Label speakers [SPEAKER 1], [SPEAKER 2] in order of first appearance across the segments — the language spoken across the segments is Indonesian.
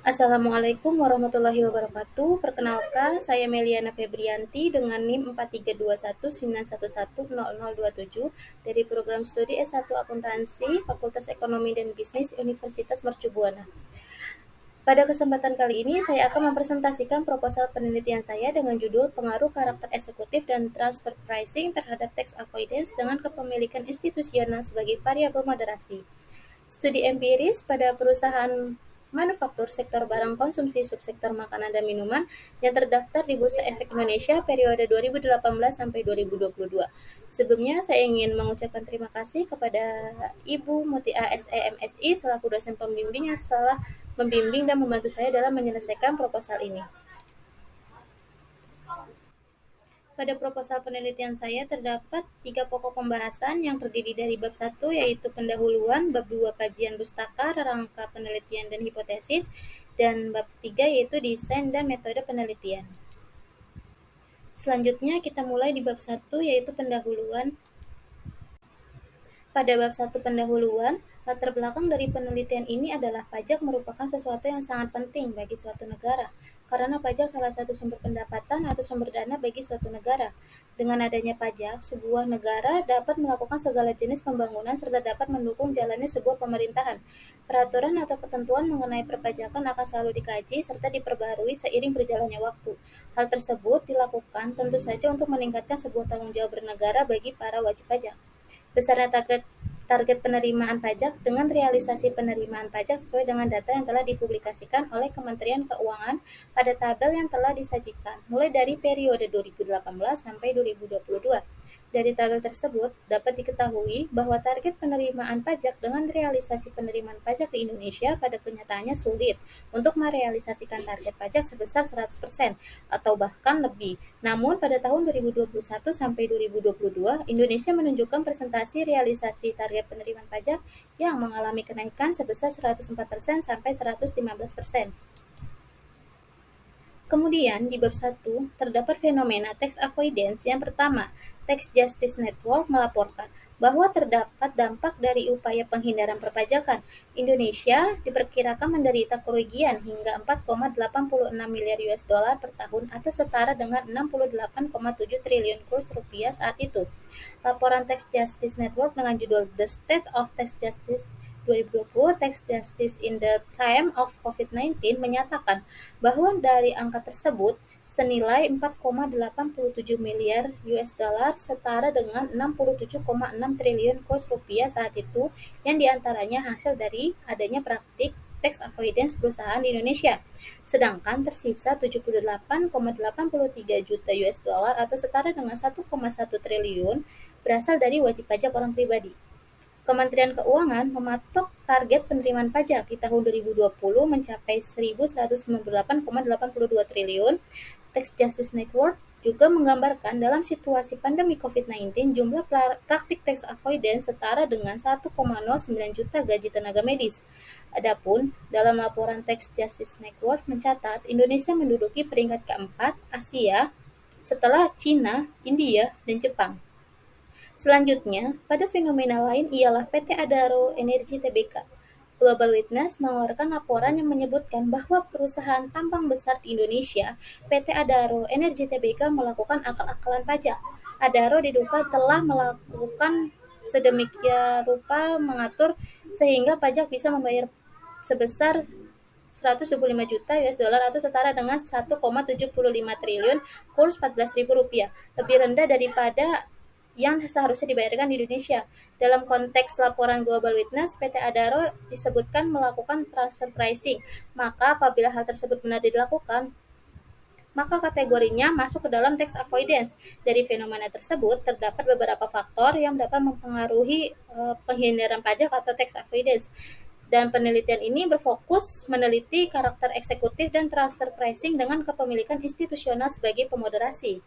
[SPEAKER 1] Assalamualaikum warahmatullahi wabarakatuh. Perkenalkan, saya Meliana Febrianti dengan NIM 432191100027 dari program studi S1 Akuntansi, Fakultas Ekonomi dan Bisnis Universitas Mercu Buana. Pada kesempatan kali ini, saya akan mempresentasikan proposal penelitian saya dengan judul Pengaruh Karakter Eksekutif dan Transfer Pricing terhadap Tax Avoidance dengan Kepemilikan Institusional sebagai Variabel Moderasi. Studi empiris pada perusahaan manufaktur sektor barang konsumsi subsektor makanan dan minuman yang terdaftar di Bursa Efek Indonesia periode 2018 sampai 2022. Sebelumnya saya ingin mengucapkan terima kasih kepada Ibu Mutia SEMSI selaku dosen pembimbing yang telah membimbing dan membantu saya dalam menyelesaikan proposal ini. Pada proposal penelitian saya terdapat 3 pokok pembahasan yang terdiri dari bab 1 yaitu pendahuluan, bab 2 kajian pustaka, rangka penelitian dan hipotesis, dan bab 3 yaitu desain dan metode penelitian. Selanjutnya kita mulai di bab 1 yaitu pendahuluan. Pada bab 1 pendahuluan, latar belakang dari penelitian ini adalah pajak merupakan sesuatu yang sangat penting bagi suatu negara, karena pajak salah satu sumber pendapatan atau sumber dana bagi suatu negara. Dengan adanya pajak, sebuah negara dapat melakukan segala jenis pembangunan serta dapat mendukung jalannya sebuah pemerintahan. Peraturan atau ketentuan mengenai perpajakan akan selalu dikaji serta diperbaharui seiring berjalannya waktu. Hal tersebut dilakukan tentu saja untuk meningkatkan sebuah tanggung jawab bernegara bagi para wajib pajak. Besarnya target penerimaan pajak dengan realisasi penerimaan pajak sesuai dengan data yang telah dipublikasikan oleh Kementerian Keuangan pada tabel yang telah disajikan, mulai dari periode 2018 sampai 2022. Dari tabel tersebut, dapat diketahui bahwa target penerimaan pajak dengan realisasi penerimaan pajak di Indonesia pada kenyataannya sulit untuk merealisasikan target pajak sebesar 100% atau bahkan lebih. Namun, pada tahun 2021 sampai 2022, Indonesia menunjukkan presentasi realisasi target penerimaan pajak yang mengalami kenaikan sebesar 104% sampai 115%. Kemudian, di bab 1, terdapat fenomena tax avoidance. Yang pertama, Tax Justice Network melaporkan bahwa terdapat dampak dari upaya penghindaran perpajakan. Indonesia diperkirakan menderita kerugian hingga 4,86 miliar US dollar per tahun atau setara dengan 68,7 triliun kurs rupiah saat itu. Laporan Tax Justice Network dengan judul The State of Tax Justice 2020 Tax Justice in the Time of COVID-19 menyatakan bahwa dari angka tersebut senilai 4,87 miliar US dollar setara dengan 67,6 triliun kurs rupiah saat itu yang diantaranya hasil dari adanya praktik tax avoidance perusahaan di Indonesia. Sedangkan tersisa 78,83 juta US dollar atau setara dengan 1,1 triliun berasal dari wajib pajak orang pribadi. Kementerian Keuangan mematok target penerimaan pajak di tahun 2020 mencapai 1.198,82 triliun. Tax Justice Network juga menggambarkan dalam situasi pandemi COVID-19 jumlah praktik tax avoidance setara dengan 1,09 juta gaji tenaga medis. Adapun dalam laporan Tax Justice Network mencatat Indonesia menduduki peringkat keempat Asia setelah Cina, India, dan Jepang. Selanjutnya, pada fenomena lain ialah PT Adaro Energi Tbk. Global Witness mengeluarkan laporan yang menyebutkan bahwa perusahaan tambang besar di Indonesia, PT Adaro Energi Tbk melakukan akal-akalan pajak. Adaro diduga telah melakukan sedemikian rupa mengatur sehingga pajak bisa membayar sebesar 125 juta US dollar atau setara dengan 1,75 triliun kurs 14.000 rupiah, lebih rendah daripada yang seharusnya dibayarkan di Indonesia. Dalam konteks laporan Global Witness, PT Adaro disebutkan melakukan transfer pricing. Maka apabila hal tersebut benar dilakukan, maka kategorinya masuk ke dalam tax avoidance. Dari fenomena tersebut, terdapat beberapa faktor yang dapat mempengaruhi penghindaran pajak atau tax avoidance. Dan penelitian ini berfokus meneliti karakter eksekutif dan transfer pricing dengan kepemilikan institusional sebagai pemoderasi.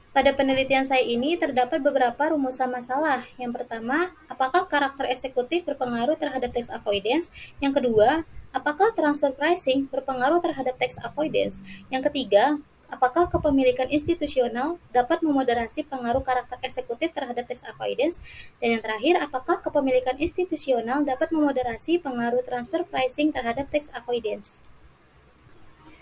[SPEAKER 1] Pada penelitian saya ini terdapat beberapa rumusan masalah. Yang pertama, apakah karakter eksekutif berpengaruh terhadap tax avoidance? Yang kedua, apakah transfer pricing berpengaruh terhadap tax avoidance? Yang ketiga, Apakah kepemilikan institusional dapat memoderasi pengaruh karakter eksekutif terhadap tax avoidance? Dan yang terakhir, apakah kepemilikan institusional dapat memoderasi pengaruh transfer pricing terhadap tax avoidance?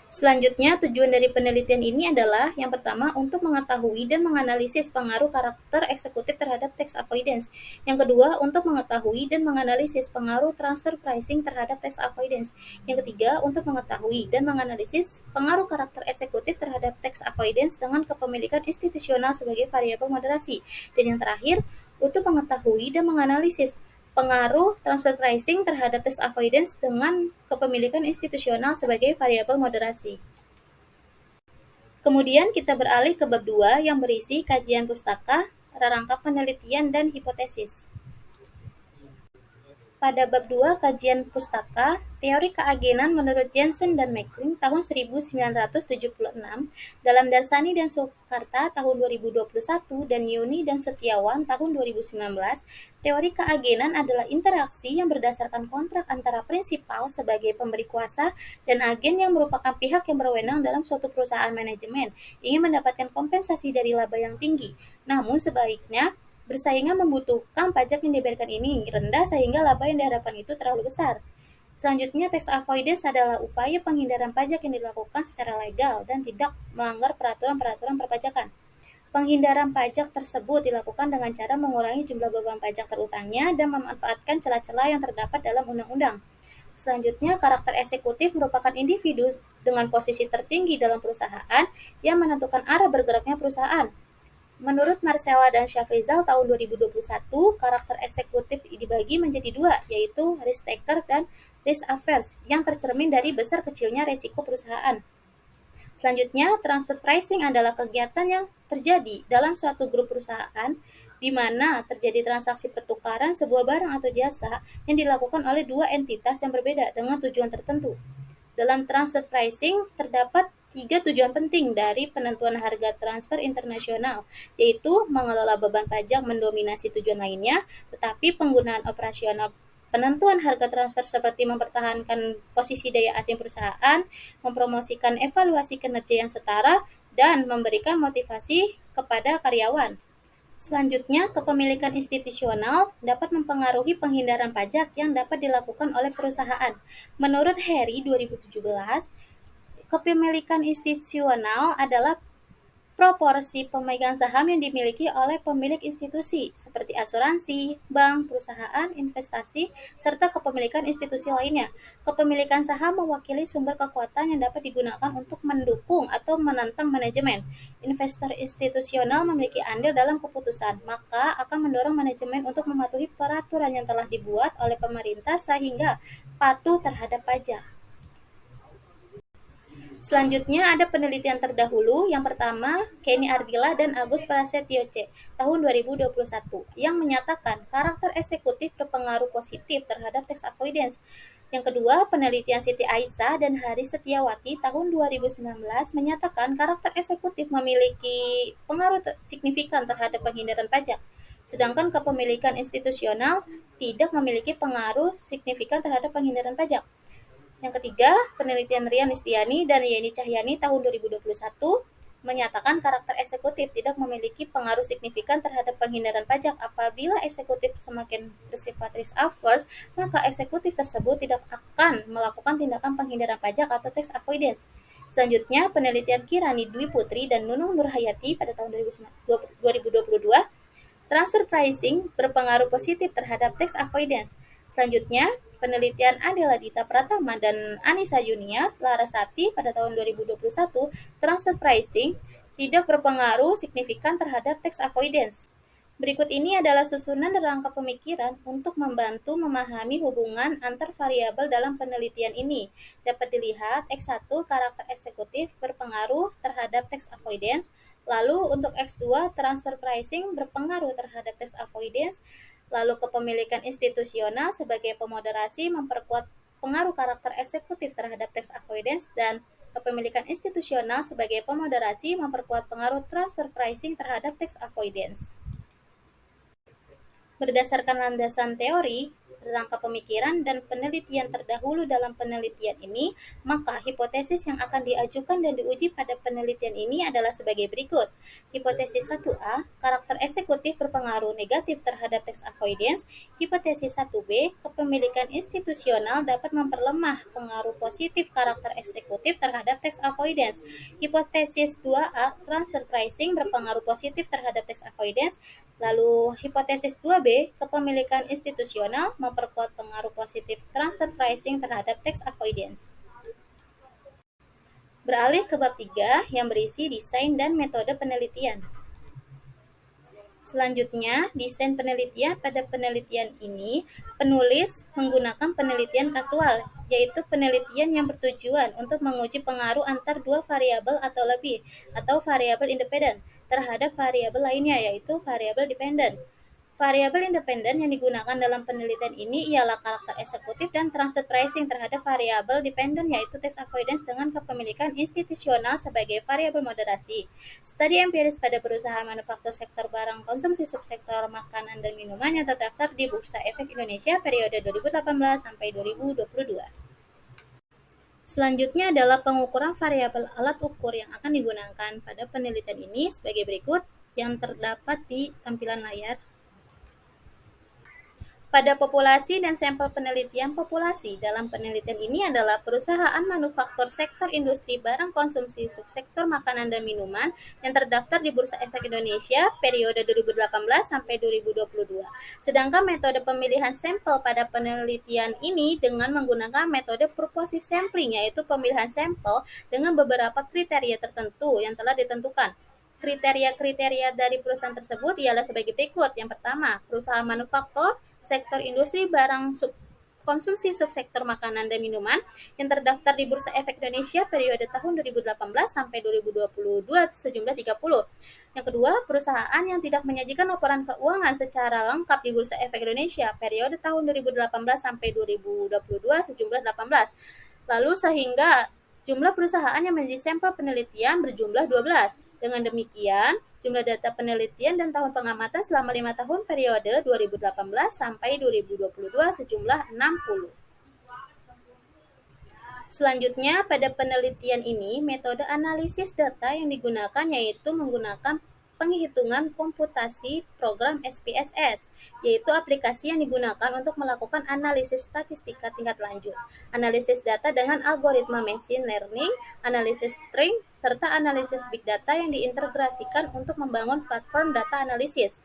[SPEAKER 1] Selanjutnya, tujuan dari penelitian ini adalah yang pertama untuk mengetahui dan menganalisis pengaruh karakter eksekutif terhadap tax avoidance. Yang kedua, untuk mengetahui dan menganalisis pengaruh transfer pricing terhadap tax avoidance. Yang ketiga, untuk mengetahui dan menganalisis pengaruh karakter eksekutif terhadap tax avoidance dengan kepemilikan institusional sebagai variabel moderasi. Dan yang terakhir, untuk mengetahui dan menganalisis pengaruh transfer pricing terhadap tax avoidance dengan kepemilikan institusional sebagai variabel moderasi. Kemudian kita beralih ke bab 2 yang berisi kajian pustaka, rangkap penelitian, dan hipotesis. Pada bab 2 kajian pustaka, teori keagenan menurut Jensen dan Macklin tahun 1976, dalam Darsani dan Soekarta tahun 2021, dan Yuni dan Setiawan tahun 2019, teori keagenan adalah interaksi yang berdasarkan kontrak antara prinsipal sebagai pemberi kuasa dan agen yang merupakan pihak yang berwenang dalam suatu perusahaan manajemen, ingin mendapatkan kompensasi dari laba yang tinggi. Namun sebaiknya bersaingnya membutuhkan pajak yang dibayarkan ini rendah sehingga laba yang diharapkan itu terlalu besar. Selanjutnya, tax avoidance adalah upaya penghindaran pajak yang dilakukan secara legal dan tidak melanggar peraturan-peraturan perpajakan. Penghindaran pajak tersebut dilakukan dengan cara mengurangi jumlah beban pajak terutangnya dan memanfaatkan celah-celah yang terdapat dalam undang-undang. Selanjutnya, karakter eksekutif merupakan individu dengan posisi tertinggi dalam perusahaan yang menentukan arah bergeraknya perusahaan. Menurut Marcella dan Syafrizal tahun 2021, karakter eksekutif dibagi menjadi dua, yaitu risk taker dan risk averse, yang tercermin dari besar kecilnya resiko perusahaan. Selanjutnya, transfer pricing adalah kegiatan yang terjadi dalam suatu grup perusahaan di mana terjadi transaksi pertukaran sebuah barang atau jasa yang dilakukan oleh dua entitas yang berbeda dengan tujuan tertentu. Dalam transfer pricing terdapat tiga tujuan penting dari penentuan harga transfer internasional, yaitu mengelola beban pajak mendominasi tujuan lainnya, tetapi penggunaan operasional penentuan harga transfer seperti mempertahankan posisi daya asing perusahaan, mempromosikan evaluasi kinerja yang setara, dan memberikan motivasi kepada karyawan. Selanjutnya, kepemilikan institusional dapat mempengaruhi penghindaran pajak yang dapat dilakukan oleh perusahaan. Menurut Harry 2017, kepemilikan institusional adalah proporsi pemegang saham yang dimiliki oleh pemilik institusi, seperti asuransi, bank, perusahaan, investasi, serta kepemilikan institusi lainnya. Kepemilikan saham mewakili sumber kekuatan yang dapat digunakan untuk mendukung atau menantang manajemen. Investor institusional memiliki andil dalam keputusan, maka akan mendorong manajemen untuk mematuhi peraturan yang telah dibuat oleh pemerintah sehingga patuh terhadap pajak. Selanjutnya ada penelitian terdahulu, yang pertama Kenny Ardila dan Agus Prasetyo C. tahun 2021 yang menyatakan karakter eksekutif berpengaruh positif terhadap tax avoidance. Yang kedua, penelitian Siti Aisyah dan Haris Setiawati tahun 2019 menyatakan karakter eksekutif memiliki pengaruh signifikan terhadap penghindaran pajak. Sedangkan kepemilikan institusional tidak memiliki pengaruh signifikan terhadap penghindaran pajak. Yang ketiga, penelitian Rian Listiani dan Yeni Cahyani tahun 2021 menyatakan karakter eksekutif tidak memiliki pengaruh signifikan terhadap penghindaran pajak. Apabila eksekutif semakin bersifat risk averse, maka eksekutif tersebut tidak akan melakukan tindakan penghindaran pajak atau tax avoidance. Selanjutnya, penelitian Kirani Dwi Putri dan Nunung Nurhayati pada tahun 2022, transfer pricing berpengaruh positif terhadap tax avoidance. Selanjutnya, penelitian Adela Dita Pratama dan Anissa Junior Larasati pada tahun 2021, transfer pricing tidak berpengaruh signifikan terhadap tax avoidance. Berikut ini adalah susunan rangka pemikiran untuk membantu memahami hubungan antar variabel dalam penelitian ini. Dapat dilihat, X1 karakter eksekutif berpengaruh terhadap tax avoidance, lalu untuk X2 transfer pricing berpengaruh terhadap tax avoidance, lalu kepemilikan institusional sebagai pemoderasi memperkuat pengaruh karakter eksekutif terhadap tax avoidance, dan kepemilikan institusional sebagai pemoderasi memperkuat pengaruh transfer pricing terhadap tax avoidance. Berdasarkan landasan teori, rangka pemikiran dan penelitian terdahulu dalam penelitian ini, maka hipotesis yang akan diajukan dan diuji pada penelitian ini adalah sebagai berikut. Hipotesis 1A, karakter eksekutif berpengaruh negatif terhadap tax avoidance. Hipotesis 1B, kepemilikan institusional dapat memperlemah pengaruh positif karakter eksekutif terhadap tax avoidance. Hipotesis 2A, transfer pricing berpengaruh positif terhadap tax avoidance. Lalu hipotesis 2B, kepemilikan institusional memperkuat pengaruh positif transfer pricing terhadap tax avoidance. Beralih ke bab 3 yang berisi desain dan metode penelitian. Selanjutnya, desain penelitian. Pada penelitian ini, penulis menggunakan penelitian kasual, yaitu penelitian yang bertujuan untuk menguji pengaruh antar dua variabel atau lebih, atau variabel independen, terhadap variabel lainnya, yaitu variabel dependen. Variabel independen yang digunakan dalam penelitian ini ialah karakter eksekutif dan transfer pricing terhadap variabel dependen, yaitu tax avoidance dengan kepemilikan institusional sebagai variabel moderasi. Studi empiris pada perusahaan manufaktur sektor barang konsumsi subsektor makanan dan minuman yang terdaftar di Bursa Efek Indonesia periode 2018 sampai 2022. Selanjutnya adalah pengukuran variabel alat ukur yang akan digunakan pada penelitian ini sebagai berikut yang terdapat di tampilan layar. Pada populasi dan sampel penelitian populasi, dalam penelitian ini adalah perusahaan manufaktur sektor industri barang konsumsi subsektor makanan dan minuman yang terdaftar di Bursa Efek Indonesia periode 2018 sampai 2022. Sedangkan metode pemilihan sampel pada penelitian ini dengan menggunakan metode purposive sampling, yaitu pemilihan sampel dengan beberapa kriteria tertentu yang telah ditentukan. Kriteria-kriteria dari perusahaan tersebut ialah sebagai berikut. Yang pertama, perusahaan manufaktur sektor industri barang konsumsi subsektor makanan dan minuman yang terdaftar di Bursa Efek Indonesia periode tahun 2018 sampai 2022 sejumlah 30. Yang kedua, perusahaan yang tidak menyajikan laporan keuangan secara lengkap di Bursa Efek Indonesia periode tahun 2018 sampai 2022 sejumlah 18. Lalu sehingga jumlah perusahaan yang menjadi sampel penelitian berjumlah 12. Dengan demikian, jumlah data penelitian dan tahun pengamatan selama 5 tahun periode 2018 sampai 2022 sejumlah 60. Selanjutnya, pada penelitian ini, metode analisis data yang digunakan yaitu menggunakan penghitungan komputasi program SPSS, yaitu aplikasi yang digunakan untuk melakukan analisis statistika tingkat lanjut, analisis data dengan algoritma machine learning, analisis string, serta analisis big data yang diintegrasikan untuk membangun platform data analisis.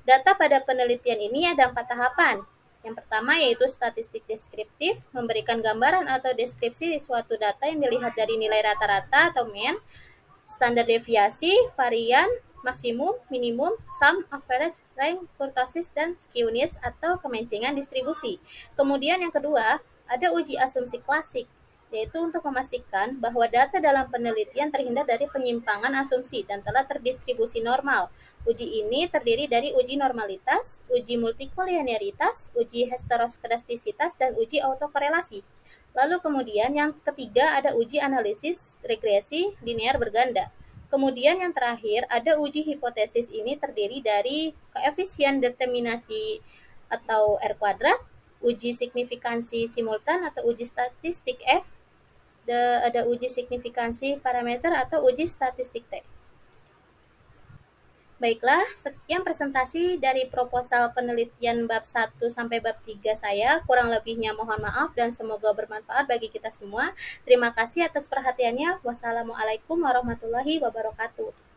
[SPEAKER 1] Data pada penelitian ini ada 4 tahapan. Yang pertama yaitu statistik deskriptif, memberikan gambaran atau deskripsi suatu data yang dilihat dari nilai rata-rata atau mean, standar deviasi, varian, maksimum, minimum, sum, average, rank, kurtosis, dan skewness atau kemencengan distribusi. Kemudian yang kedua, ada uji asumsi klasik, yaitu untuk memastikan bahwa data dalam penelitian terhindar dari penyimpangan asumsi dan telah terdistribusi normal. Uji ini terdiri dari uji normalitas, uji multikolinearitas, uji heteroskedastisitas, dan uji autokorelasi. Lalu kemudian yang ketiga ada uji analisis regresi linear berganda. Kemudian yang terakhir ada uji hipotesis, ini terdiri dari koefisien determinasi atau R kuadrat, uji signifikansi simultan atau uji statistik F, ada uji signifikansi parameter atau uji statistik T. Baiklah, sekian presentasi dari proposal penelitian bab 1 sampai bab 3 saya. Kurang lebihnya mohon maaf dan semoga bermanfaat bagi kita semua. Terima kasih atas perhatiannya. Wassalamualaikum warahmatullahi wabarakatuh.